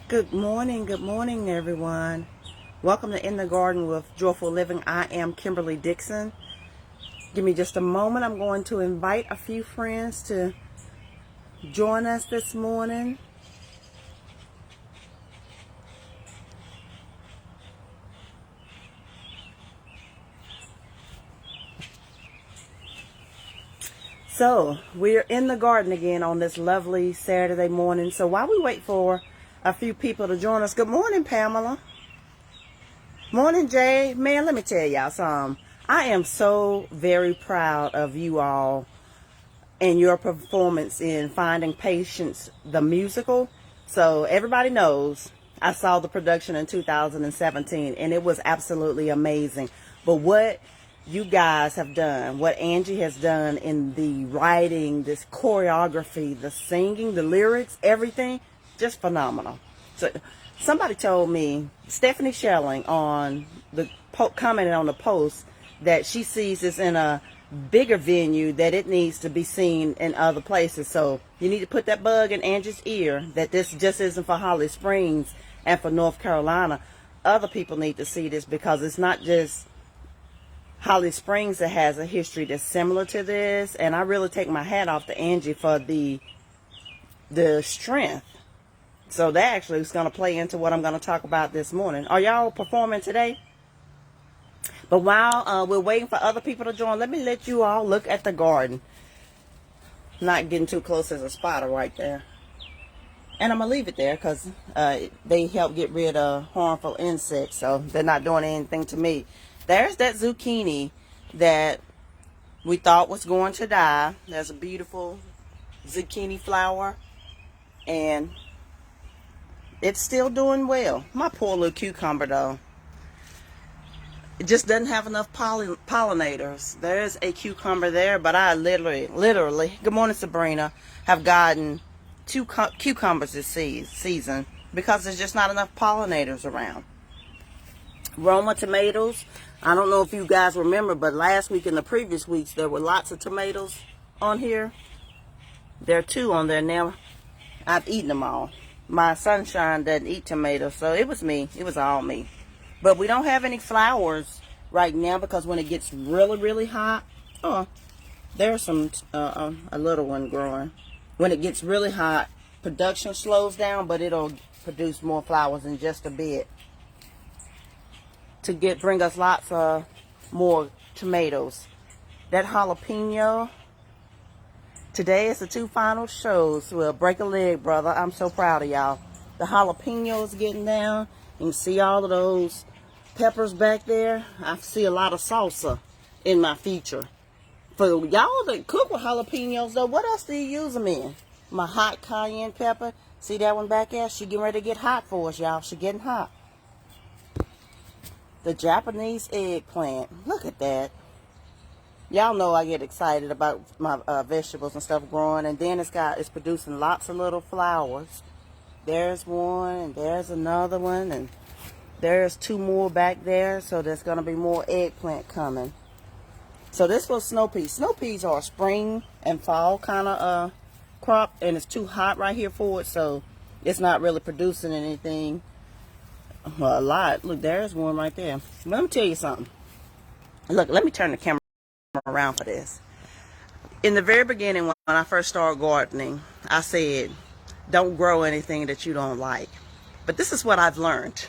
Good morning, everyone. Welcome to In the Garden with Joyful Living. I am Kimberly Dixon. Give me just a moment. I'm going to invite a few friends to join us this morning. So, we're in the garden again on this lovely Saturday morning. So, while we wait for a few people to join us, good morning, Pamela. Morning, Jay. Man, let me tell y'all something. I am so very proud of you all and your performance in Finding Patience, the musical. So everybody knows I saw the production in 2017 and it was absolutely amazing. But what you guys have done, what Angie has done in the writing, this choreography, the singing, the lyrics, everything, just phenomenal. So somebody told me, Stephanie Shelling on the commented on the post that she sees this in a bigger venue, that it needs to be seen in other places. So you need to put that bug in Angie's ear that this just isn't for Holly Springs and for North Carolina. Other people need to see this because it's not just Holly Springs that has a history that's similar to this. And I really take my hat off to Angie for the strength. So that actually is going to play into what I'm going to talk about this morning. Are y'all performing today? But while we're waiting for other people to join, let me let you all look at the garden. Not getting too close, as a spider right there. And I'm going to leave it there because they help get rid of harmful insects. So they're not doing anything to me. There's that zucchini that we thought was going to die. There's a beautiful zucchini flower. And it's still doing well. My poor little cucumber, though. It just doesn't have enough pollinators. There's a cucumber there, but I literally, good morning, Sabrina, have gotten 2 cucumbers this season because there's just not enough pollinators around. Roma Tomatoes. I don't know if you guys remember, but last week and the previous weeks, there were lots of tomatoes on here. There are 2 on there now. I've eaten them all. My sunshine doesn't eat tomatoes, so it was me. It was all me. But we don't have any flowers right now because when it gets really hot, there's some a little one growing. When it gets really hot, production slows down, but it'll produce more flowers in just a bit to bring us lots of more tomatoes. That jalapeno. Today is the 2 final shows. We'll break a leg, brother. I'm so proud of y'all. The jalapeno is getting down. You can see all of those peppers back there. I see a lot of salsa in my future. For y'all that cook with jalapenos, though, what else do you use them in? My hot cayenne pepper. See that one back there? She getting ready to get hot for us, y'all. She getting hot. The Japanese eggplant. Look at that. Y'all know I get excited about my vegetables and stuff growing. And then it's producing lots of little flowers. There's one, and there's another one, and there's 2 more back there. So there's going to be more eggplant coming. So this was snow peas. Snow peas are a spring and fall kind of crop, and it's too hot right here for it. So it's not really producing anything. Well, a lot. Look, there's one right there. Let me tell you something. Look, let me turn the camera around for this. In the very beginning, when I first started gardening, I said, don't grow anything that you don't like. But this is what I've learned.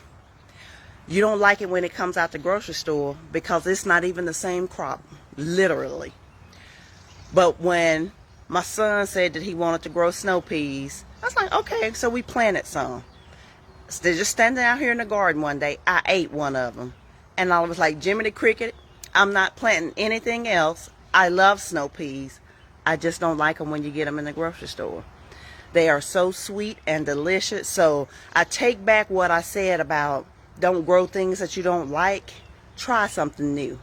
You don't like it when it comes out the grocery store because it's not even the same crop, literally. But when my son said that he wanted to grow snow peas, I was like, okay, so we planted some. So they're just standing out here in the garden one day. I ate one of them. And I was like, Jimmy the Cricket, I'm not planting anything else. I love snow peas. I just don't like them when you get them in the grocery store. They are so sweet and delicious. So I take back what I said about don't grow things that you don't like. Try something new.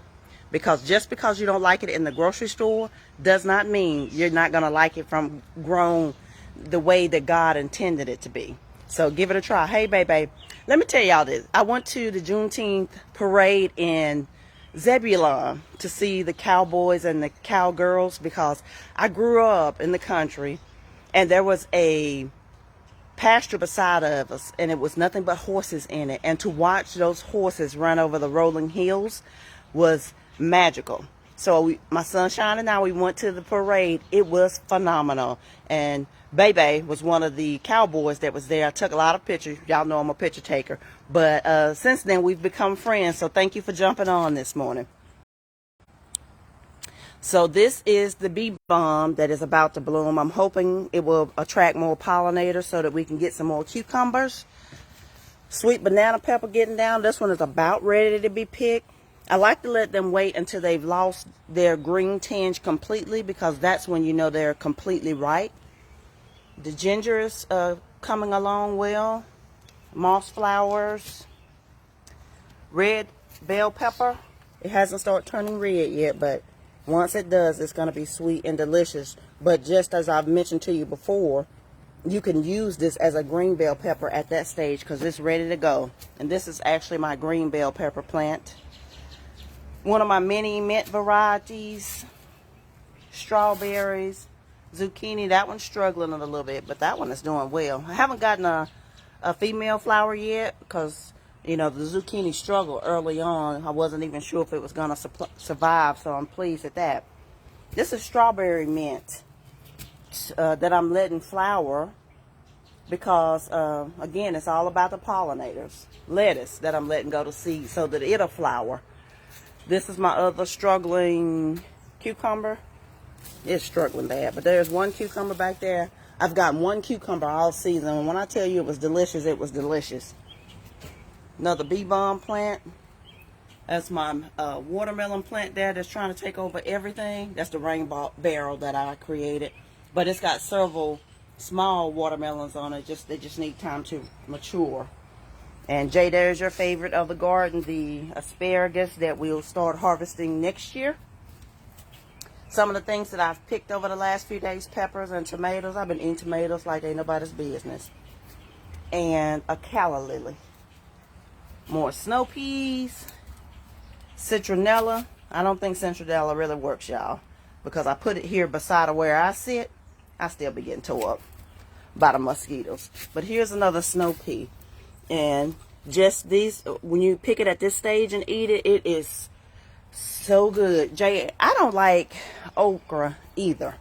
Because just because you don't like it in the grocery store does not mean you're not going to like it from grown the way that God intended it to be. So give it a try. Hey, baby, let me tell y'all this. I went to the Juneteenth parade in Zebulon to see the cowboys and the cowgirls because I grew up in the country and there was a pasture beside of us, and it was nothing but horses in it. And to watch those horses run over the rolling hills was magical. So my sunshine and I, we went to the parade. It was phenomenal. And Bebe was one of the cowboys that was there. I took a lot of pictures. Y'all know I'm a picture taker. But since then, we've become friends. So thank you for jumping on this morning. So this is the bee balm that is about to bloom. I'm hoping it will attract more pollinators so that we can get some more cucumbers. Sweet banana pepper getting down. This one is about ready to be picked. I like to let them wait until they've lost their green tinge completely, because that's when you know they're completely ripe. The ginger is coming along well. Moss flowers. Red bell pepper. It hasn't started turning red yet, but once it does, it's going to be sweet and delicious. But just as I've mentioned to you before, you can use this as a green bell pepper at that stage because it's ready to go. And this is actually my green bell pepper plant. One of my mini mint varieties. Strawberries. Zucchini. That one's struggling a little bit, but that one is doing well. I haven't gotten a female flower yet because, you know, the zucchini struggled early on. I wasn't even sure if it was going to survive, so I'm pleased at that. This is strawberry mint that I'm letting flower because, again, it's all about the pollinators. Lettuce that I'm letting go to seed so that it'll flower. This is my other struggling cucumber. It's struggling bad, but there's one cucumber back there. I've got one cucumber all season, and when I tell you it was delicious, it was delicious. Another bee balm plant. That's my watermelon plant there that's trying to take over everything. That's the rainbow barrel that I created. But it's got several small watermelons on it. They just need time to mature. And Jay, there's your favorite of the garden, the asparagus that we'll start harvesting next year. Some of the things that I've picked over the last few days, peppers and tomatoes. I've been eating tomatoes like ain't nobody's business. And a calla lily. More snow peas, citronella. I don't think citronella really works, y'all, because I put it here beside of where I sit. I still be getting tore up by the mosquitoes. But here's another snow pea. And just these, when you pick it at this stage and eat it, it is so good. Jay, I don't like okra either.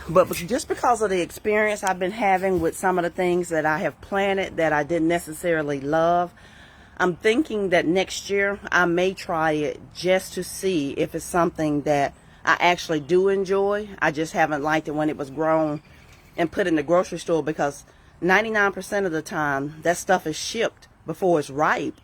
But just because of the experience I've been having with some of the things that I have planted that I didn't necessarily love, I'm thinking that next year I may try it just to see if it's something that I actually do enjoy. I just haven't liked it when it was grown and put in the grocery store, because 99% of the time that stuff is shipped before it's ripe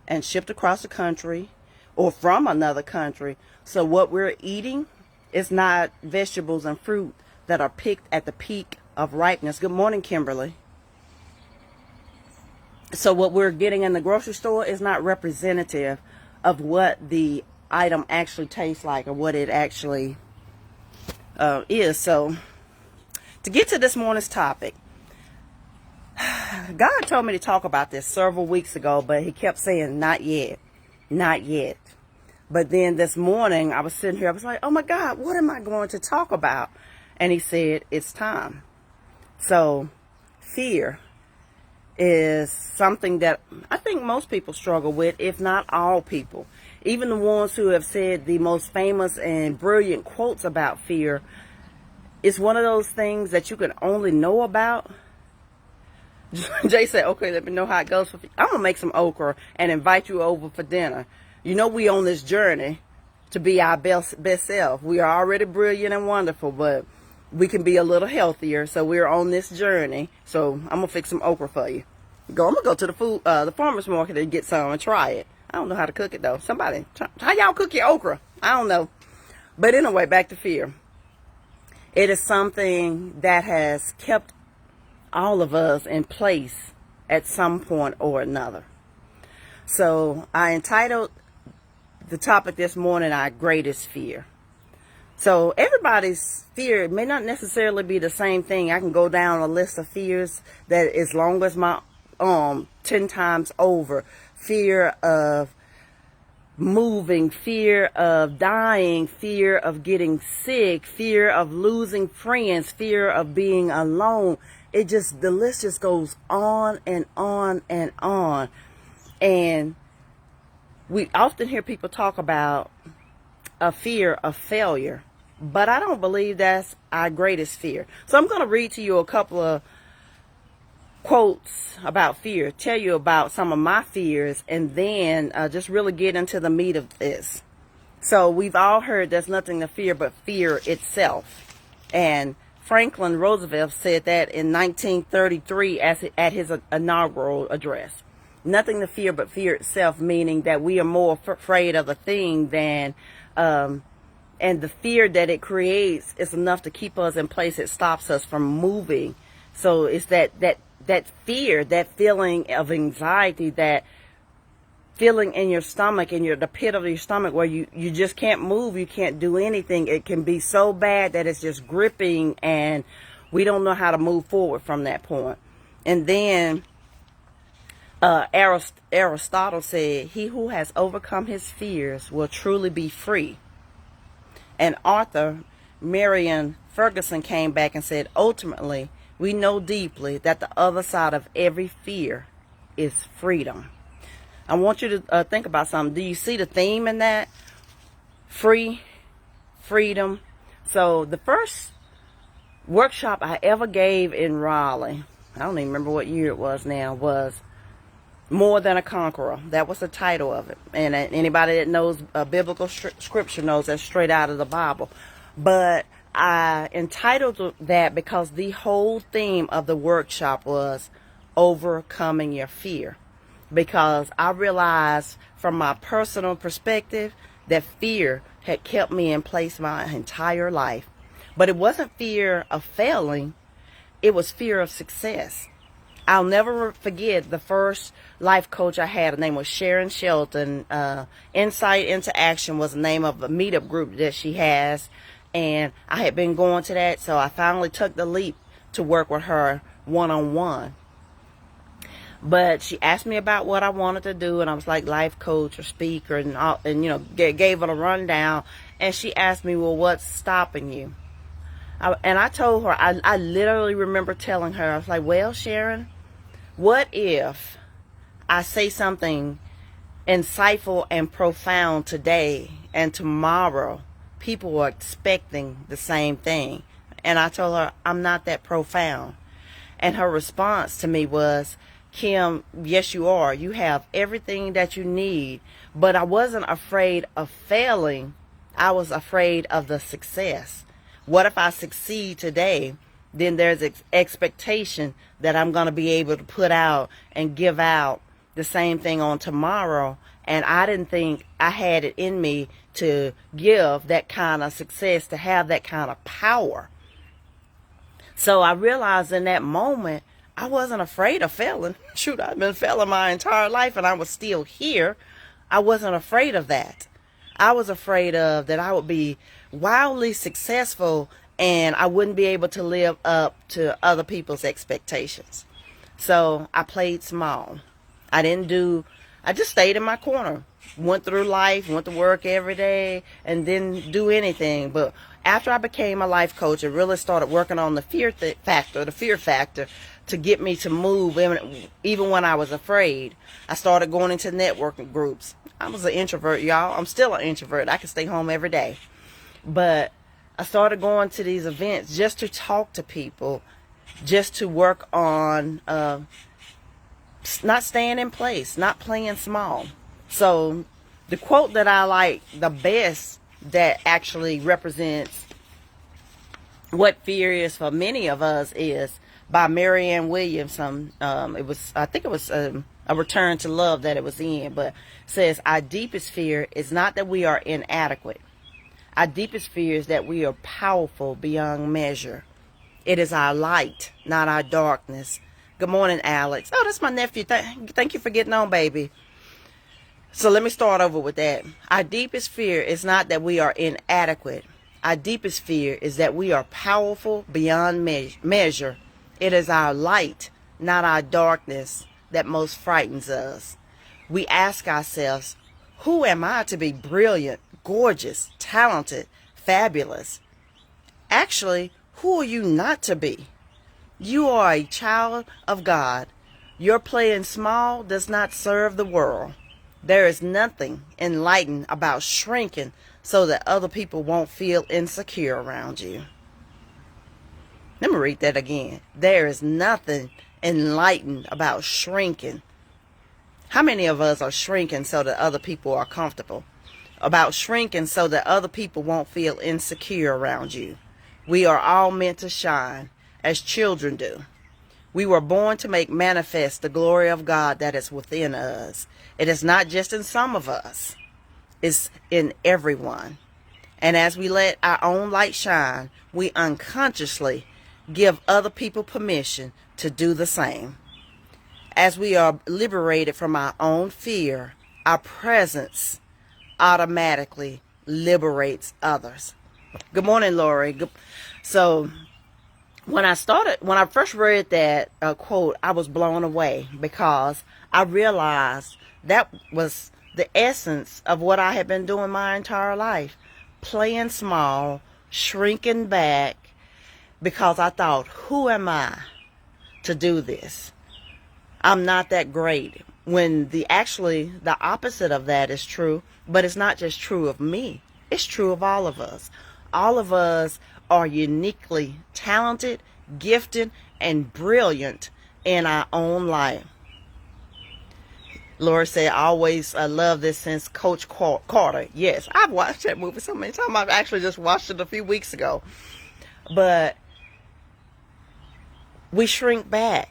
and shipped across the country or from another country. So what we're eating is not vegetables and fruit that are picked at the peak of ripeness. Good morning, Kimberly. So what we're getting in the grocery store is not representative of what the item actually tastes like or what it actually is. So to get to this morning's topic, God told me to talk about this several weeks ago, but he kept saying, not yet, not yet. But then this morning I was sitting here, I was like, oh my God, what am I going to talk about? And he said, it's time. So fear is something that I think most people struggle with, if not all people. Even the ones who have said the most famous and brilliant quotes about fear, it's one of those things that you can only know about. Jay said, okay, let me know how it goes. I'm going to make some okra and invite you over for dinner. You know, we on this journey to be our best self. We are already brilliant and wonderful, but we can be a little healthier. So we're on this journey. So I'm going to fix some okra for you. I'm going to go to the farmer's market and get some and try it. I don't know how to cook it though. Somebody, how y'all cook your okra? I don't know. But anyway, back to fear. It is something that has kept all of us in place at some point or another. So I entitled the topic this morning, Our Greatest Fear. So everybody's fear may not necessarily be the same thing. I can go down a list of fears that as long as my 10 times over. Fear of moving, fear of dying, fear of getting sick, fear of losing friends, fear of being alone. the list just goes on and on and on. And we often hear people talk about a fear of failure, but I don't believe that's our greatest fear. So I'm going to read to you a couple of quotes about fear, tell you about some of my fears, and then just really get into the meat of this. So we've all heard there's nothing to fear but fear itself. And Franklin Roosevelt said that in 1933 at his inaugural address. Nothing to fear but fear itself, meaning that we are more afraid of a thing than, and the fear that it creates is enough to keep us in place. It stops us from moving. So it's that fear, that feeling of anxiety, that feeling in your stomach, in the pit of your stomach, where you just can't move, you can't do anything. It can be so bad that it's just gripping, and we don't know how to move forward from that point. And then Aristotle said, "He who has overcome his fears will truly be free." And author Marian Ferguson came back and said, "Ultimately, we know deeply that the other side of every fear is freedom." I want you to think about something. Do you see the theme in that? Freedom. So the first workshop I ever gave in Raleigh, I don't even remember what year it was now, was More Than a Conqueror. That was the title of it. And anybody that knows biblical scripture knows that's straight out of the Bible. But I entitled that because the whole theme of the workshop was overcoming your fear. Because I realized from my personal perspective that fear had kept me in place my entire life. But it wasn't fear of failing. It was fear of success. I'll never forget the first life coach I had. Her name was Sharon Shelton. Insight into Action was the name of a meetup group that she has. And I had been going to that, so I finally took the leap to work with her one-on-one. But she asked me about what I wanted to do, and I was like life coach or speaker, and gave her a rundown. And she asked me, "Well, what's stopping you?" And I told her, I literally remember telling her, I was like, "Well, Sharon, what if I say something insightful and profound today, and tomorrow people are expecting the same thing?" And I told her, "I'm not that profound." And her response to me was, "Kim, yes, you are. You have everything that you need." But I wasn't afraid of failing. I was afraid of the success. What if I succeed today? Then there's expectation that I'm going to be able to put out and give out the same thing on tomorrow. And I didn't think I had it in me to give that kind of success, to have that kind of power. So I realized in that moment, I wasn't afraid of failing. Shoot, I've been failing my entire life and I was still here. I wasn't afraid of that. I was afraid of that I would be wildly successful and I wouldn't be able to live up to other people's expectations. So I played small. I just stayed in my corner. Went through life, went to work every day, and didn't do anything. But after I became a life coach, I really started working on the fear factor to get me to move even when I was afraid. I started going into networking groups. I was an introvert, y'all. I'm still an introvert. I can stay home every day. But I started going to these events just to talk to people, just to work on not staying in place, not playing small. So the quote that I like the best that actually represents what fear is for many of us is by Marianne Williamson. I think it was a Return to Love that it was in, but it says, "Our deepest fear is not that we are inadequate. Our deepest fear is that we are powerful beyond measure. It is our light, not our darkness." Good morning, Alex. Oh, that's my nephew. Thank you for getting on, baby. So let me start over with that. Our deepest fear is not that we are inadequate. Our deepest fear is that we are powerful beyond measure. It is our light, not our darkness, that most frightens us. We ask ourselves, who am I to be brilliant, gorgeous, talented, fabulous? Actually, who are you not to be? You are a child of God. Your playing small does not serve the world. There is nothing enlightened about shrinking so that other people won't feel insecure around you. Let me read that again. There is nothing enlightened about shrinking. How many of us are shrinking so that other people are comfortable? About shrinking so that other people won't feel insecure around you. We are all meant to shine, as children do. We were born to make manifest the glory of God that is within us. It is not just in some of us. It's in everyone. And as we let our own light shine, we unconsciously give other people permission to do the same. As we are liberated from our own fear, our presence automatically liberates others. Good morning, Lori. So when I first read that quote, I was blown away because I realized that was the essence of what I had been doing my entire life. Playing small, shrinking back, because I thought, who am I to do this? I'm not that great. When the opposite of that is true, but it's not just true of me. It's true of all of us. All of us are uniquely talented, gifted, and brilliant in our own life. Laura said, I always love this since Coach Carter. Yes, I've watched that movie so many times. I've actually just watched it a few weeks ago. But we shrink back.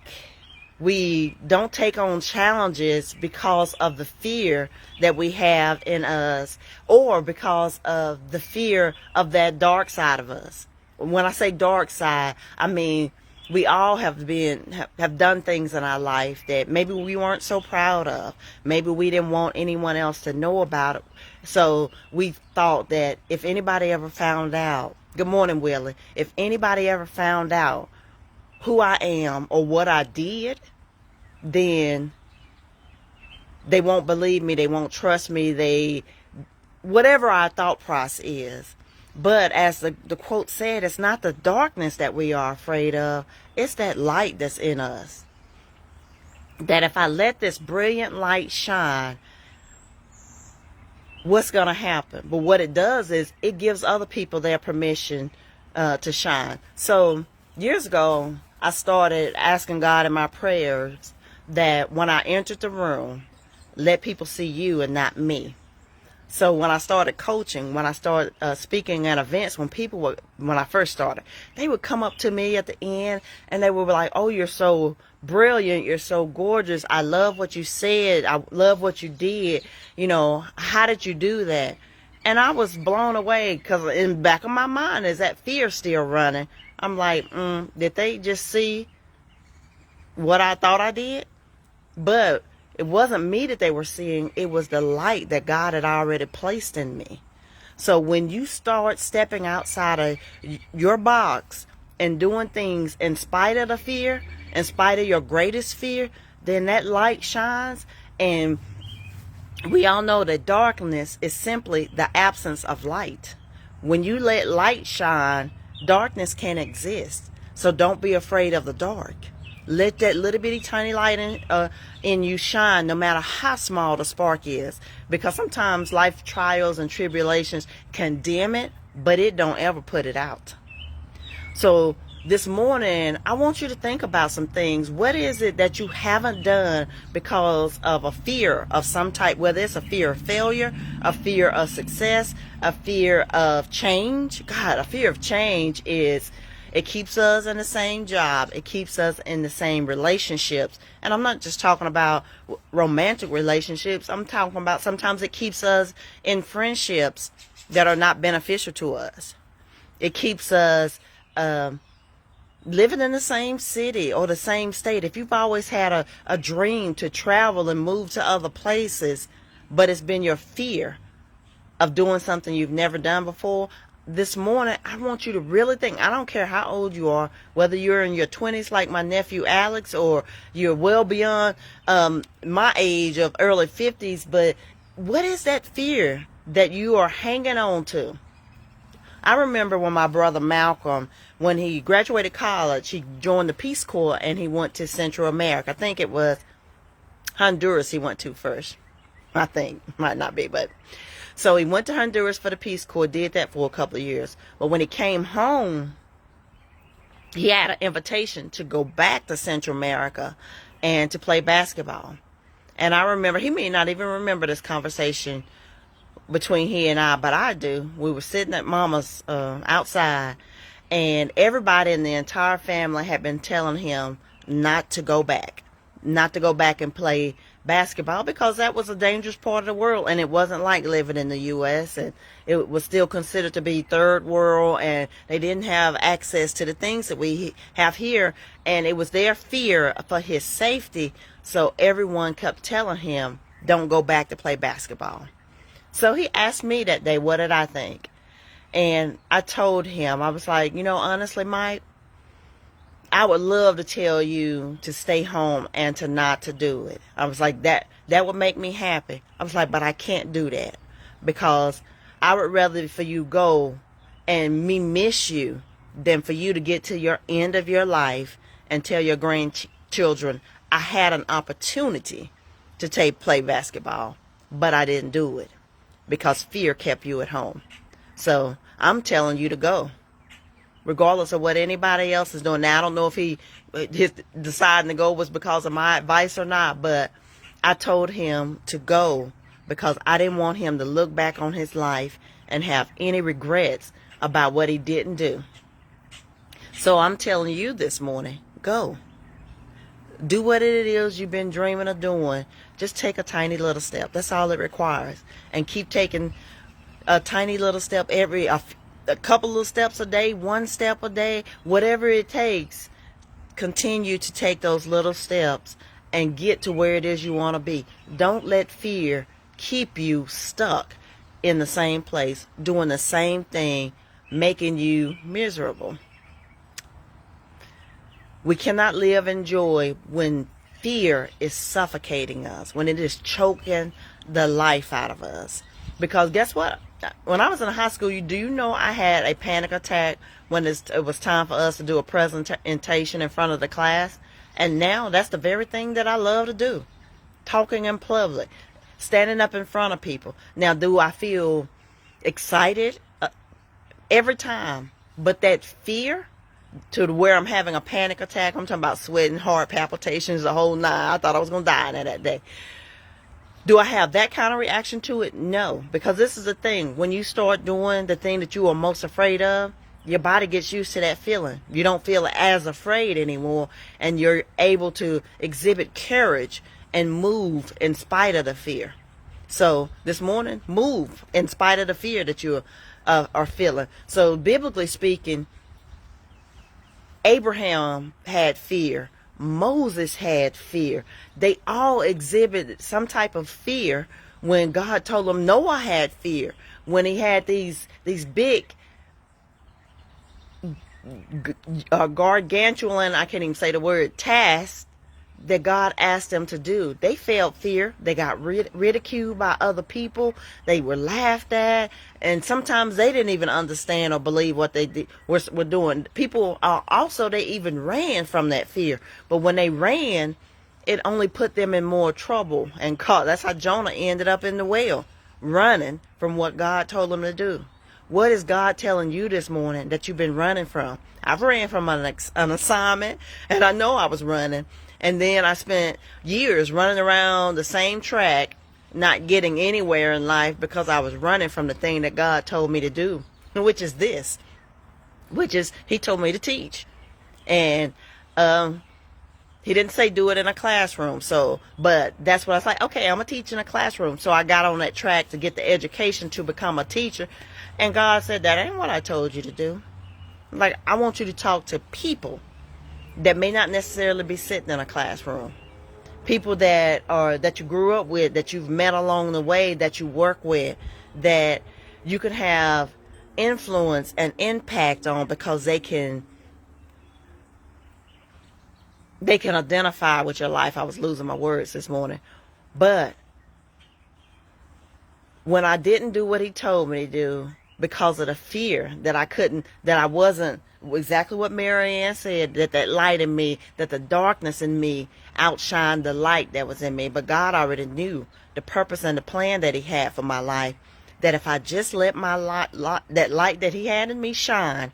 We don't take on challenges because of the fear that we have in us, or because of the fear of that dark side of us. When I say dark side, I mean we all have done things in our life that maybe we weren't so proud of. Maybe we didn't want anyone else to know about it. So we thought that if anybody ever found out, good morning, Willie, if anybody ever found out who I am or what I did, then they won't believe me, they won't trust me, whatever our thought process is. But as the quote said, it's not the darkness that we are afraid of, it's that light that's in us. That if I let this brilliant light shine, what's going to happen? But what it does is it gives other people their permission to shine. So years ago, I started asking God in my prayers that when I entered the room, let people see you and not me. So when I started coaching, when I started speaking at events, when I first started, they would come up to me at the end and they would be like, oh, you're so brilliant, you're so gorgeous, I love what you said, I love what you did, how did you do that? And I was blown away because in the back of my mind is that fear still running. I'm like, did they just see what I thought I did? But it wasn't me that they were seeing. It was the light that God had already placed in me. So when you start stepping outside of your box and doing things in spite of the fear, in spite of your greatest fear, then that light shines. And we all know that darkness is simply the absence of light. When you let light shine, darkness can't exist. So don't be afraid of the dark. Let that little bitty tiny light in you shine, no matter how small the spark is. Because sometimes life trials and tribulations can dim it, but it don't ever put it out. So this morning, I want you to think about some things. What is it that you haven't done because of a fear of some type, whether it's a fear of failure, a fear of success, a fear of change? God, a fear of change it keeps us in the same job. It keeps us in the same relationships. And I'm not just talking about romantic relationships. I'm talking about sometimes it keeps us in friendships that are not beneficial to us. It keeps us living in the same city or the same state. If you've always had a dream to travel and move to other places, but it's been your fear of doing something you've never done before, this morning, I want you to really think. I don't care how old you are, whether you're in your 20s like my nephew Alex, or you're well beyond my age of early 50s, but what is that fear that you are hanging on to? I remember when my brother Malcolm, when he graduated college, he joined the Peace Corps and he went to Central America. I think it was Honduras he went to first. I think. Might not be, but. So he went to Honduras for the Peace Corps, did that for a couple of years. But when he came home, he had an invitation to go back to Central America and to play basketball. And I remember, he may not even remember this conversation between he and I, but I do. We were sitting at Mama's outside, and everybody in the entire family had been telling him not to go back and play basketball, because that was a dangerous part of the world, and it wasn't like living in the U.S., and it was still considered to be third world, and they didn't have access to the things that we have here, and it was their fear for his safety, so everyone kept telling him, don't go back to play basketball. So he asked me that day, what did I think? And I told him, I was like, honestly, Mike, I would love to tell you to stay home and to not to do it. I was like, that would make me happy. I was like, but I can't do that, because I would rather for you go and me miss you than for you to get to your end of your life and tell your grandchildren, I had an opportunity to play basketball, but I didn't do it because fear kept you at home. So I'm telling you to go, regardless of what anybody else is doing. Now, I don't know if his deciding to go was because of my advice or not, but I told him to go because I didn't want him to look back on his life and have any regrets about what he didn't do. So I'm telling you this morning, go. Do what it is you've been dreaming of doing. Just take a tiny little step. That's all it requires. And keep taking a tiny little step a couple of steps a day, one step a day, whatever it takes. Continue to take those little steps and get to where it is you want to be. Don't let fear keep you stuck in the same place, doing the same thing, making you miserable. We cannot live in joy when fear is suffocating us, when it is choking the life out of us. Because guess what? When I was in high school, do you know I had a panic attack when it was time for us to do a presentation in front of the class? And now that's the very thing that I love to do. Talking in public, standing up in front of people. Now, do I feel excited every time? But that fear to where I'm having a panic attack, I'm talking about sweating, heart palpitations, the whole nine. I thought I was going to die that day. Do I have that kind of reaction to it? No, because this is the thing. When you start doing the thing that you are most afraid of, your body gets used to that feeling. You don't feel as afraid anymore, and you're able to exhibit courage and move in spite of the fear. So this morning, move in spite of the fear that you are feeling. So biblically speaking, Abraham had fear. Moses had fear. They all exhibited some type of fear when God told them. Noah had fear when he had these big gargantuan, I can't even say the word, tasks that God asked them to do. They felt fear. They got ridiculed by other people. They were laughed at, and sometimes they didn't even understand or believe what they were doing. People also, they even ran from that fear. But when they ran, it only put them in more trouble and caught. That's how Jonah ended up in the whale, running from what God told him to do. What is God telling you this morning that you've been running from? I've ran from an assignment, and I know I was running. And then I spent years running around the same track, not getting anywhere in life because I was running from the thing that God told me to do, which is He told me to teach. And He didn't say do it in a classroom. But that's what I was like, okay, I'm going to teach in a classroom. So I got on that track to get the education to become a teacher. And God said, that ain't what I told you to do. Like, I want you to talk to people that may not necessarily be sitting in a classroom. People that you grew up with, that you've met along the way, that you work with, that you can have influence and impact on because they can identify with your life. I was losing my words this morning. But when I didn't do what He told me to do, because of the fear that I wasn't exactly what Marianne said, that light in me, that the darkness in me outshined the light that was in me. But God already knew the purpose and the plan that he had for my life, that if I just let my that light that he had in me shine,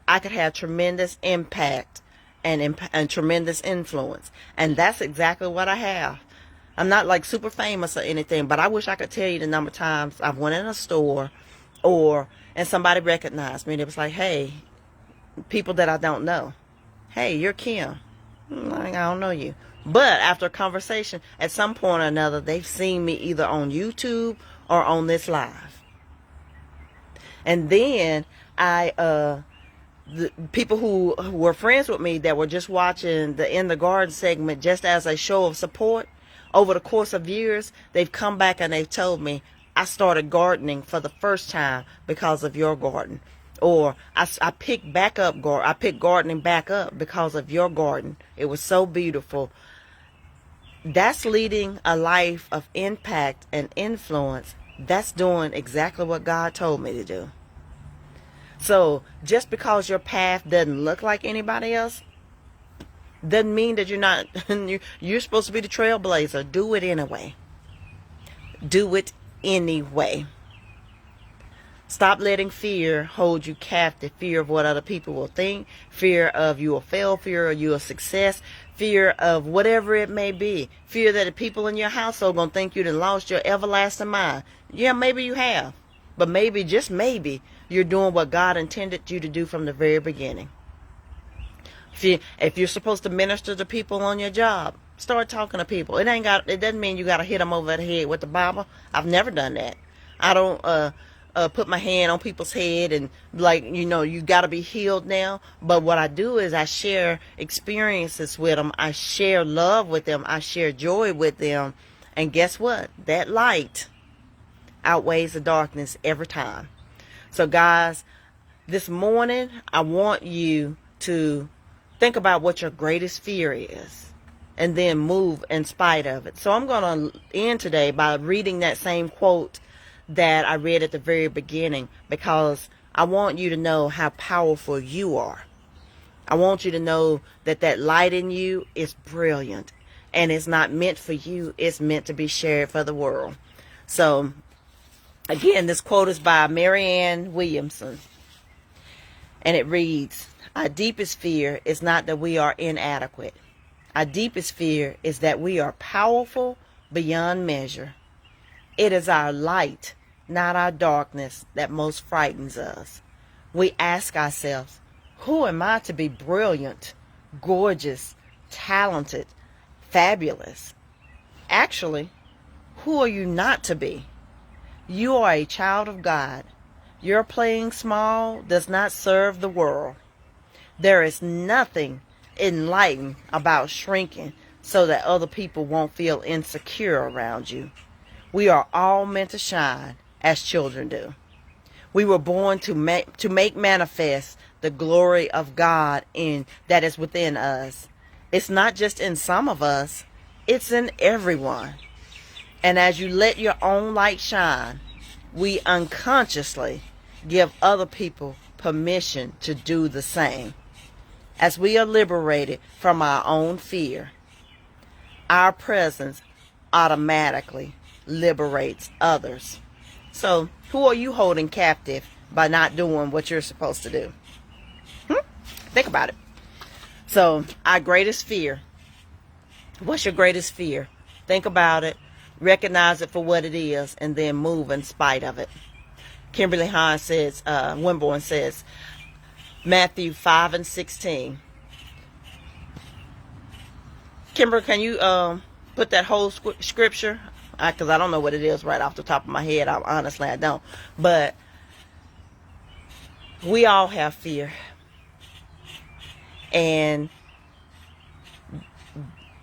I could have tremendous impact and tremendous influence. And that's exactly what I have. I'm not like super famous or anything, but I wish I could tell you the number of times I've went in a store and somebody recognized me and it was like, hey, people that I don't know, hey, you're Kim. Like, I don't know you. But after a conversation, at some point or another, they've seen me either on YouTube or on this live. And then the people who were friends with me that were just watching the In the Garden segment just as a show of support, over the course of years, they've come back and they've told me, I started gardening for the first time because of your garden. Or I picked gardening back up because of your garden. It was so beautiful. That's leading a life of impact and influence. That's doing exactly what God told me to do. So just because your path doesn't look like anybody else doesn't mean that you're not. You're supposed to be the trailblazer. Do it anyway. Do it anyway. Stop letting fear hold you captive. Fear of what other people will think. Fear of you will fail. Fear of you will success. Fear of whatever it may be. Fear that the people in your household going to think you done lost your everlasting mind. Yeah, maybe you have. But maybe, just maybe, you're doing what God intended you to do from the very beginning. If you're supposed to minister to people on your job, start talking to people. It doesn't mean you got to hit them over the head with the Bible. I've never done that. I don't put my hand on people's head and you got to be healed now. But what I do is I share experiences with them. I share love with them. I share joy with them. And guess what? That light outweighs the darkness every time. So guys, this morning I want you to think about what your greatest fear is and then move in spite of it. So I'm going to end today by reading that same quote that I read at the very beginning, because I want you to know how powerful you are. I want you to know that that light in you is brilliant and it's not meant for you. It's meant to be shared for the world. So again, this quote is by Marianne Williamson, and it reads, our deepest fear is not that we are inadequate. Our deepest fear is that we are powerful beyond measure. It is our light, not our darkness, that most frightens us. We ask ourselves, who am I to be brilliant, gorgeous, talented, fabulous? Actually, who are you not to be? You are a child of God. Your playing small does not serve the world. There is nothing enlightened about shrinking so that other people won't feel insecure around you. We are all meant to shine as children do. We were born to make manifest the glory of God that is within us. It's not just in some of us, it's in everyone. And as you let your own light shine, we unconsciously give other people permission to do the same. As we are liberated from our own fear, our presence automatically liberates others. So, who are you holding captive by not doing what you're supposed to do? Think about it. So, our greatest fear. What's your greatest fear? Think about it. Recognize it for what it is, and then move in spite of it. Kimberly Hines says, Winborn says, Matthew 5:16. Kimber, can you put that whole scripture? Because I don't know what it is right off the top of my head. Honestly, I don't. But we all have fear.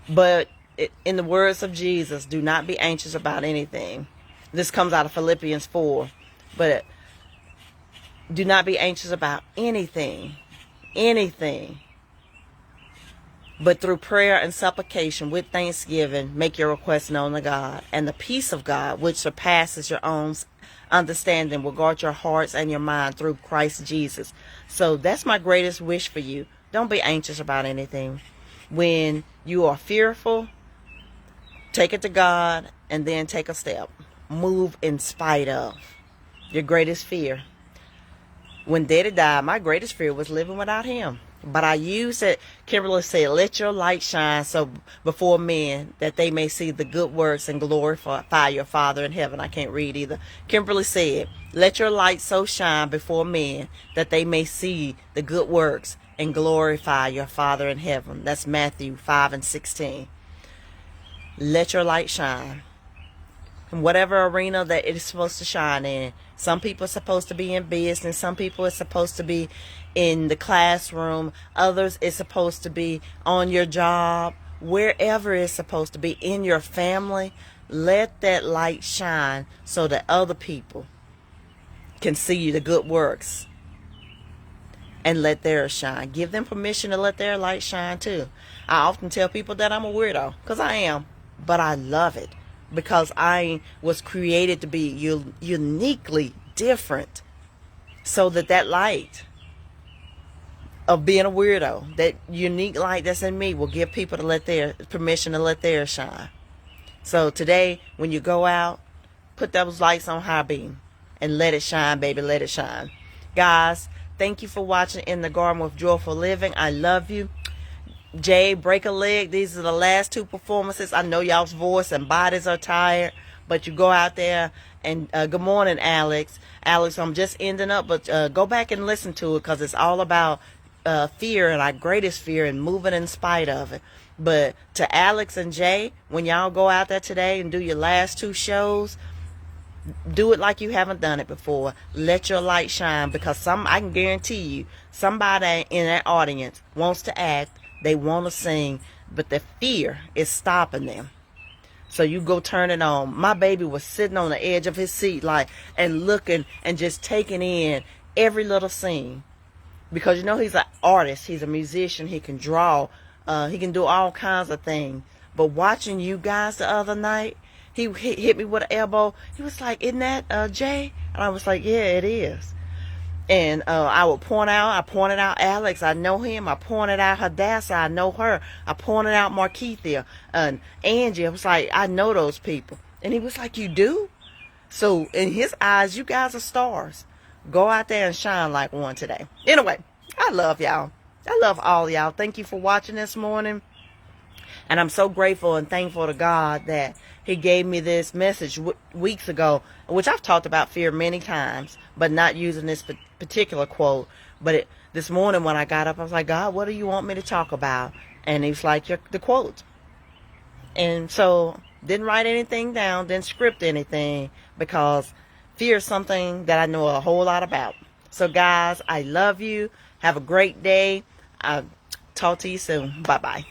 But in the words of Jesus, do not be anxious about anything. This comes out of Philippians 4. But do not be anxious about anything. Anything. But through prayer and supplication with thanksgiving, make your requests known to God. And the peace of God, which surpasses your own understanding, will guard your hearts and your mind through Christ Jesus. So that's my greatest wish for you. Don't be anxious about anything. When you are fearful, take it to God and then take a step. Move in spite of your greatest fear. When Daddy died, my greatest fear was living without him. But I used it. Kimberly said, let your light shine so before men that they may see the good works and glorify your Father in heaven. I can't read either. Kimberly said, let your light so shine before men that they may see the good works and glorify your Father in heaven. That's Matthew 5:16. Let your light shine. In whatever arena that it is supposed to shine in. Some people are supposed to be in business. Some people are supposed to be in the classroom. Others is supposed to be on your job. Wherever it's supposed to be in your family. Let that light shine so that other people can see the good works. And let theirs shine. Give them permission to let their light shine too. I often tell people that I'm a weirdo. Because I am. But I love it. Because I was created to be uniquely different. So that light of being a weirdo, that unique light that's in me, will give people to let their permission to let theirs shine. So today, when you go out, put those lights on high beam and let it shine, baby, let it shine. Guys, thank you for watching In the Garden with Joyful Living. I love you. Jay, break a leg. These are the last two performances. I know y'all's voice and bodies are tired, but you go out there and good morning, Alex. Alex, I'm just ending up, but go back and listen to it because it's all about fear and our greatest fear and moving in spite of it. But to Alex and Jay, when y'all go out there today and do your last two shows, do it like you haven't done it before. Let your light shine, because I can guarantee you, somebody in that audience wants to act. They want to sing, but the fear is stopping them. So you go turn it on. My baby was sitting on the edge of his seat and looking and just taking in every little scene. Because he's an artist. He's a musician. He can draw. He can do all kinds of things. But watching you guys the other night, he hit me with an elbow. He was like, isn't that Jay? And I was like, yeah, it is. And I pointed out Alex, I know him. I pointed out Hadassah, I know her. I pointed out Markeithia and Angie. I was like, I know those people. And he was like, you do? So in his eyes, you guys are stars. Go out there and shine like one today. Anyway, I love y'all. I love all y'all. Thank you for watching this morning. And I'm so grateful and thankful to God that he gave me this message weeks ago, which I've talked about fear many times, but not using this particular quote. But this morning when I got up, I was like, God, what do you want me to talk about? And he's like, the quote. And so didn't write anything down, didn't script anything, because fear is something that I know a whole lot about. So guys, I love you. Have a great day. I'll talk to you soon. Bye-bye.